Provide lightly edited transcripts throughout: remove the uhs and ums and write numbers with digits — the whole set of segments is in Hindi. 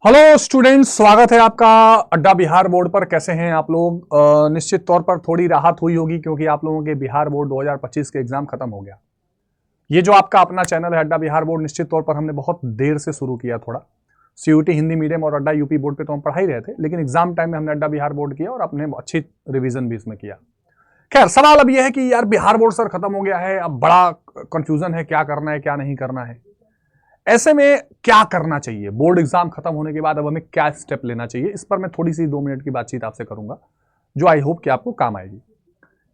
हेलो स्टूडेंट्स, स्वागत है आपका अड्डा बिहार बोर्ड पर। कैसे हैं आप लोग? निश्चित तौर पर थोड़ी राहत हुई होगी क्योंकि आप लोगों के बिहार बोर्ड 2025 के एग्जाम खत्म हो गया। ये जो आपका अपना चैनल है अड्डा बिहार बोर्ड, निश्चित तौर पर हमने बहुत देर से शुरू किया। थोड़ा सीयूटी हिंदी मीडियम और अड्डा यूपी बोर्ड पे तो हम पढ़ा ही रहे थे, लेकिन एग्जाम टाइम में हमने अड्डा बिहार बोर्ड किया और अपने अच्छी रिविजन भी इसमें किया। खैर, सवाल अब यह है कि यार बिहार बोर्ड सर खत्म हो गया है, अब बड़ा कंफ्यूजन है, क्या करना है क्या नहीं करना है। ऐसे में क्या करना चाहिए? बोर्ड एग्जाम खत्म होने के बाद अब हमें क्या स्टेप लेना चाहिए, इस पर मैं थोड़ी सी 2 मिनट की बातचीत आपसे करूंगा जो आई होप कि आपको काम आएगी।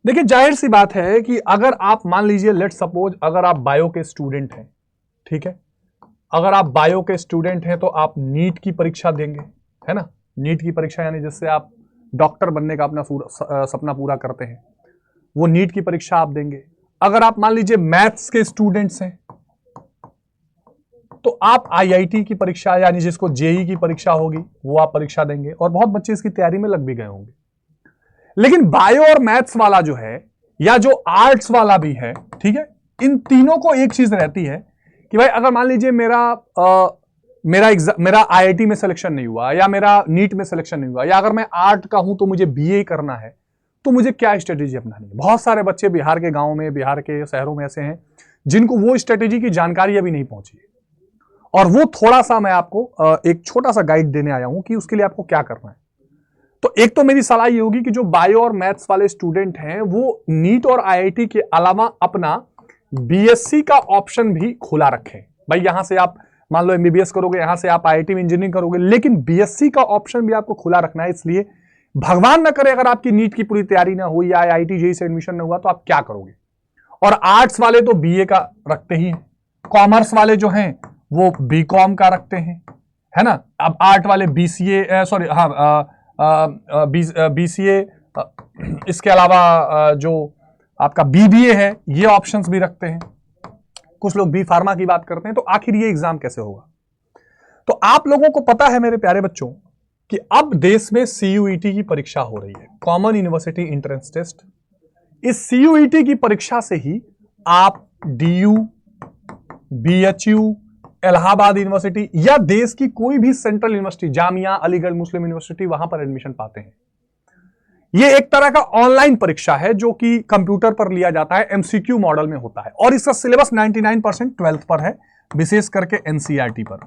देखिए, जाहिर सी बात है कि अगर आप मान लीजिए, लेट सपोज अगर आप बायो के स्टूडेंट हैं, ठीक है, अगर आप बायो के स्टूडेंट हैं तो आप नीट की परीक्षा देंगे, है ना। नीट की परीक्षा यानी जिससे आप डॉक्टर बनने का अपना सपना पूरा करते हैं, वो नीट की परीक्षा आप देंगे। अगर आप मान लीजिए मैथ्स के स्टूडेंट्स हैं तो आप आईआईटी की परीक्षा यानी जिसको जेई की परीक्षा होगी वो आप परीक्षा देंगे, और बहुत बच्चे इसकी तैयारी में लग भी गए होंगे। लेकिन बायो और मैथ्स वाला जो है या जो आर्ट्स वाला भी है, ठीक है, इन तीनों को एक चीज रहती है कि भाई अगर मान लीजिए मेरा आईआईटी में सिलेक्शन नहीं हुआ या मेरा नीट में सिलेक्शन नहीं हुआ, या अगर मैं आर्ट का हूं तो मुझे बीए करना है, तो मुझे क्या स्ट्रेटेजी अपनानी है। बहुत सारे बच्चे बिहार के गांव में, बिहार के शहरों में ऐसे हैं जिनको वो स्ट्रेटेजी की जानकारी अभी नहीं पहुंची है, और वो थोड़ा सा मैं आपको एक छोटा सा गाइड देने आया हूं कि उसके लिए आपको क्या करना है। तो एक तो मेरी सलाह ये होगी कि जो बायो और मैथ्स वाले स्टूडेंट हैं वो नीट और आईआईटी के अलावा अपना बीएससी का ऑप्शन भी खुला रखें। भाई यहां से आप मान लो एमबीबीएस करोगे, यहां से आप आईआईटी में इंजीनियरिंग करोगे, लेकिन बीएससी का ऑप्शन भी आपको खुला रखना है। इसलिए भगवान ना करे अगर आपकी नीट की पूरी तैयारी ना हुई या आईआईटी जेईई से एडमिशन ना हुआ तो आप क्या करोगे। और आर्ट्स वाले तो बीए का रखते ही हैं, कॉमर्स वाले जो हैं वो बीकॉम का रखते हैं, है ना। अब आर्ट वाले बीसीए, सॉरी हाँ, बीसीए, इसके अलावा जो आपका बीबीए है ये ऑप्शंस भी रखते हैं। कुछ लोग बी फार्मा की बात करते हैं। तो आखिर ये एग्जाम कैसे होगा? तो आप लोगों को पता है मेरे प्यारे बच्चों कि अब देश में सीयूईटी की परीक्षा हो रही है, कॉमन यूनिवर्सिटी एंट्रेंस टेस्ट। इस सीयूईटी की परीक्षा से ही आप डीयू, बीएचयू, इलाहाबाद यूनिवर्सिटी या देश की कोई भी सेंट्रल यूनिवर्सिटी, जामिया, अलीगढ़ मुस्लिम यूनिवर्सिटी, वहां पर एडमिशन पाते हैं। यह एक तरह का ऑनलाइन परीक्षा है जो कि कंप्यूटर पर लिया जाता है, एमसीक्यू मॉडल में होता है, और इसका सिलेबस 99% 12th पर है, विशेष करके एनसीईआरटी पर।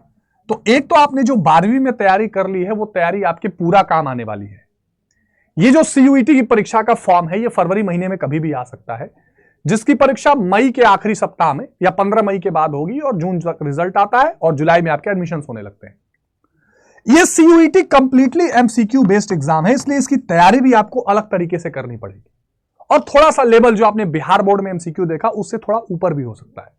तो एक तो आपने जो 12वीं में तैयारी कर ली है वो तैयारी आपके पूरा काम आने वाली है। ये जो सीयूईटी की परीक्षा का फॉर्म है ये फरवरी महीने में कभी भी आ सकता है, जिसकी परीक्षा मई के आखिरी सप्ताह में या 15 मई के बाद होगी, और जून तक रिजल्ट आता है और जुलाई में आपके एडमिशन होने लगते हैं। यह CUET completely MCQ based exam है, इसलिए इसकी तैयारी भी आपको अलग तरीके से करनी पड़ेगी, और थोड़ा सा लेवल जो आपने बिहार बोर्ड में एमसीक्यू देखा उससे थोड़ा ऊपर भी हो सकता है।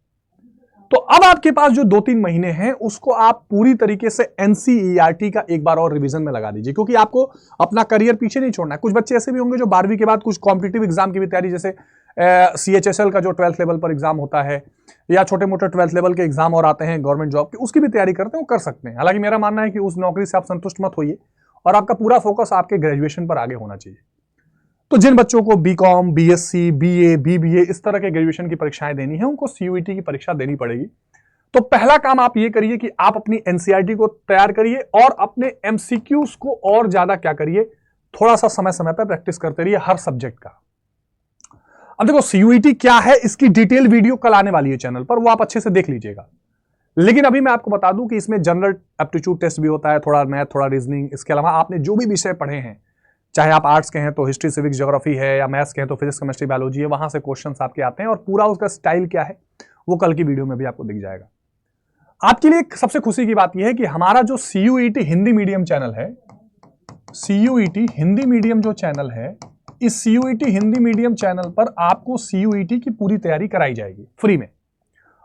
तो अब आपके पास जो 2-3 महीने हैं उसको आप पूरी तरीके से एनसीईआरटी का एक बार और रिवीजन में लगा दीजिए, क्योंकि आपको अपना करियर पीछे नहीं छोड़ना है। कुछ बच्चे ऐसे भी होंगे जो 12वीं के बाद कुछ कॉम्पिटिटिव एग्जाम की भी तैयारी, जैसे सीएचएसएल का जो 12th लेवल पर एग्जाम होता है, या छोटे मोटे 12th लेवल के एग्जाम और आते हैं गवर्नमेंट जॉब के, उसकी भी तैयारी करते हैं, वो कर सकते हैं। हालांकि मेरा मानना है कि उस नौकरी से आप संतुष्ट मत होइए और आपका पूरा फोकस आपके ग्रेजुएशन पर आगे होना चाहिए। तो जिन बच्चों को बीकॉम, बीएससी, बीए, बीबीए इस तरह के ग्रेजुएशन की परीक्षाएं देनी है उनको सीयूईटी की परीक्षा देनी पड़ेगी। तो पहला काम आप ये करिए कि आप अपनी एनसीईआरटी को तैयार करिए और अपने एमसीक्यूज को और ज्यादा क्या करिए, थोड़ा सा समय समय पर प्रैक्टिस करते रहिए हर सब्जेक्ट का। अब देखो सीयूईटी क्या है, इसकी डिटेल वीडियो कल आने वाली है चैनल पर, वो आप अच्छे से देख लीजिएगा। लेकिन अभी मैं आपको बता दूं कि इसमें जनरल एप्टीट्यूड टेस्ट भी होता है, थोड़ा मैथ, थोड़ा रीजनिंग। इसके अलावा आपने जो भी विषय पढ़े हैं, चाहे आप आर्ट्स के हैं तो हिस्ट्री, सिविक्स, ज्योग्राफी है, या मैथ्स के हैं तो फिजिक्स, केमिस्ट्री, बायोलॉजी है, वहां से क्वेश्चन आपके आते हैं, और पूरा उसका स्टाइल क्या है वो कल की वीडियो में भी आपको दिख जाएगा। आपके लिए सबसे खुशी की बात यह है कि हमारा जो सीयूईटी हिंदी मीडियम चैनल है, सीयूईटी हिंदी मीडियम जो चैनल है, इस सीयूईटी हिंदी मीडियम चैनल पर आपको सीयूईटी की पूरी तैयारी कराई जाएगी फ्री में।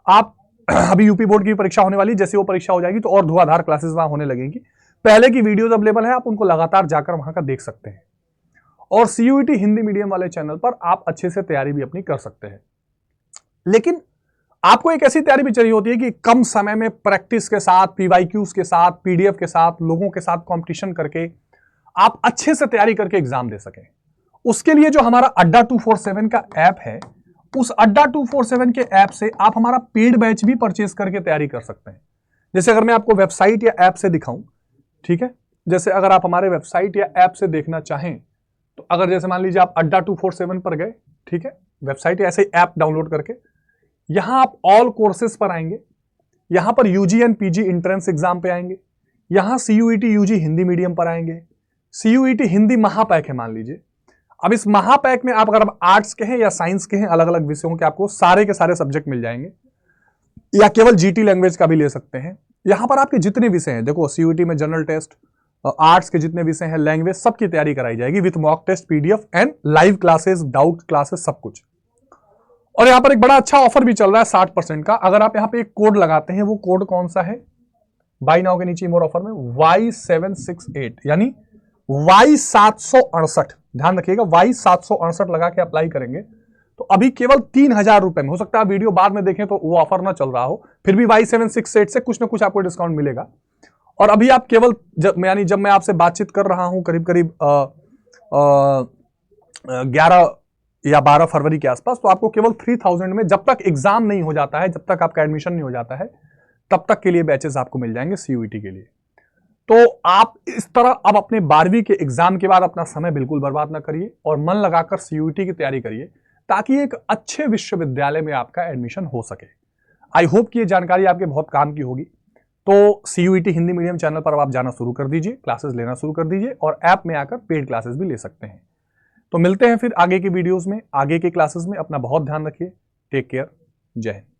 आप अभी यूपी बोर्ड की परीक्षा होने वाली, जैसे वो परीक्षा हो जाएगी तो और धुआंधार क्लासेस वहां होने लगेंगी। पहले की वीडियोस अवेलेबल है, आप उनको लगातार जाकर वहां का देख सकते हैं, और सीयूईटी हिंदी मीडियम वाले चैनल पर आप अच्छे से तैयारी भी अपनी कर सकते हैं। लेकिन आपको एक ऐसी तैयारी भी चाहिए होती है कि कम समय में प्रैक्टिस के साथ, पीवाईक्यूज के साथ, पीडीएफ के साथ, लोगों के साथ कंपटीशन करके आप अच्छे से तैयारी करके एग्जाम दे सकें। उसके लिए जो हमारा अड्डा 247 का ऐप है, उस अड्डा 247 के ऐप से आप हमारा पेड बैच भी परचेज करके तैयारी कर सकते हैं। जैसे अगर मैं आपको वेबसाइट या ऐप से दिखाऊं ठीक है। जैसे अगर आप हमारे वेबसाइट या ऐप से देखना चाहें तो अगर जैसे मान लीजिए आप अड्डा 247 पर गए, ठीक है, वेबसाइट या ऐसे ही ऐप डाउनलोड करके यहां आप ऑल कोर्सेज पर आएंगे, यहां पर UG and PG entrance exam पे आएंगे, यहां सीयूईटी यूजी हिंदी मीडियम पर आएंगे। सीयूईटी हिंदी महापैक है मान लीजिए। अब इस महापैक में आप अगर आप आर्ट्स के हैं या साइंस के हैं, अलग अलग विषयों के आपको सारे के सारे सब्जेक्ट मिल जाएंगे, या केवल जीटी लैंग्वेज का भी ले सकते हैं। यहां पर आपके जितने विषय हैं, देखो सीयूईटी में जनरल टेस्ट, आर्ट्स के जितने विषय हैं, लैंग्वेज, सबकी तैयारी कराई जाएगी with mock test, PDF and live classes, doubt classes, सब कुछ। और यहां पर एक बड़ा अच्छा ऑफर भी चल रहा है 60% का। अगर आप यहां पे एक कोड लगाते हैं, वो कोड कौन सा है, बाय नाउ के नीचे मोर ऑफर में Y768 यानी Y768, ध्यान रखिएगा, Y768 लगा के अप्लाई करेंगे तो अभी केवल 3000 रुपए में, हो सकता है वीडियो बाद में देखें तो वो ऑफर ना चल रहा हो, फिर भी Y768 से कुछ ना कुछ आपको डिस्काउंट मिलेगा। और अभी आप केवल यानी जब मैं आपसे बातचीत कर रहा हूं करीब करीब 11 या 12 फरवरी के आसपास, तो आपको केवल 3000 में, जब तक एग्जाम नहीं हो जाता है, जब तक आपका एडमिशन नहीं हो जाता है, तब तक के लिए बैचेस आपको मिल जाएंगे सीयूईटी के लिए। तो आप इस तरह अब अपने 12वीं के एग्जाम के बाद अपना समय बिल्कुल बर्बाद ना करिए और मन लगाकर सीयूईटी की तैयारी करिए, ताकि एक अच्छे विश्वविद्यालय में आपका एडमिशन हो सके। आई होप कि ये जानकारी आपके बहुत काम की होगी। तो सीयूईटी हिंदी मीडियम चैनल पर अब आप जाना शुरू कर दीजिए, क्लासेस लेना शुरू कर दीजिए, और ऐप में आकर पेड क्लासेस भी ले सकते हैं। तो मिलते हैं फिर आगे की वीडियोस में, आगे के क्लासेस में। अपना बहुत ध्यान रखिए। Take care. जय हिंद।